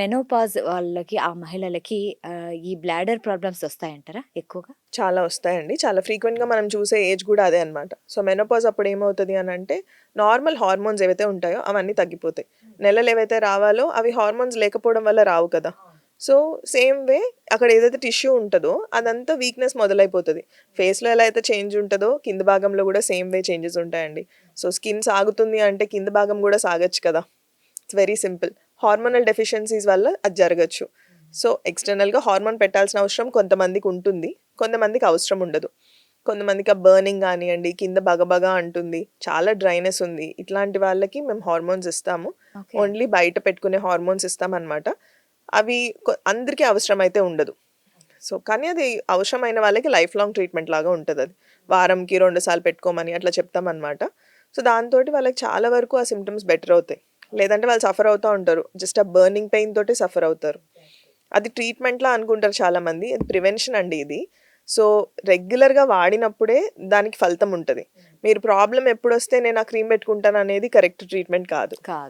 Menopause వాళ్ళకి, ఆ మహిళలకి ఈ బ్లాడర్ ప్రాబ్లమ్స్ వస్తాయంటారా ఎక్కువగా? చాలా వస్తాయండి. చాలా ఫ్రీక్వెంట్‌గా మనం చూసే ఏజ్ గూడా అదే అనమాట. సో, మెనోపాజ్ అప్పుడు ఏమవుతది అనంటే, నార్మల్ హార్మోన్స్ ఏవైతే ఉంటాయో అవన్నీ తగ్గిపోతాయి. నెలలేవైతే రావాలో అవి హార్మోన్స్ లేకపోవడం వల్ల రావు కదా! సో, సేమ్ వే అక్కడ ఏదైతే టిష్యూ ఉంటదో అదంతా వీక్‌నెస్ మొదలైపోతది. ఫేస్‌లో ఎలా అయితే చేంజ్ ఉంటదో కింద భాగంలో గూడా సేమ్ వే చేంజెస్ ఉంటాయండి. సో, స్కిన్ సాగుతుంది అంటే కింద భాగం గూడా సాగొచ్చు కదా! It's very simple. Hormonal deficiencies వల్ల అది జరగొచ్చు. సో, ఎక్స్‌టర్నల్‌గా హార్మోన్ పెట్టాల్సిన అవసరం కొంతమందికుంటుంది. కొంతమందికి అవసరం ఉండదు. కొంతమందికి ఆ బర్నింగ్ గానియండి, కింద బగబగ అంటుంది, చాలా డ్రైనెస్ ఉంది. ఇట్లాంటి వాళ్ళకి మేము హార్మోన్స్ ఇస్తాము. ఓకే. ఓన్లీ బయట పెట్టుకునే హార్మోన్స్ ఇస్తామనమాట. అవి అందరికీ అవసరమైతే ఉండదు. సో, కానీ అది అవసరమైన వాళ్ళకి లైఫ్ లాంగ్ ట్రీట్‌మెంట్ లాగా ఉంటదది. వారంకి 2 సార్లు పెట్టుకోమని అట్లా చెప్తామనమాట. సో, దాంతోటి వాళ్ళకి చాలా వరకు ఆ సింప్టమ్స్ బెటర్ అవుతాయి. లేదంటే వాళ్ళు సఫర్ అవుతా ఉంటారు. జస్ట్ ఆ బర్నింగ్ పెయిన్ తోటే సఫర్ అవుతారు. అది ట్రీట్‌మెంట్‌లా అనుకుంటారు చాలామంది. అది ప్రివెన్షన్ అండి ఇది. సో, రెగ్యులర్‌గా వాడినప్పుడే దానికి ఫలితం ఉంటది. మీరు ప్రాబ్లమ్ ఎప్పుడొస్తే నేను ఆ క్రీమ్ పెట్టుకుంటాననేది కరెక్ట్ ట్రీట్‌మెంట్ కాదు. కాదు.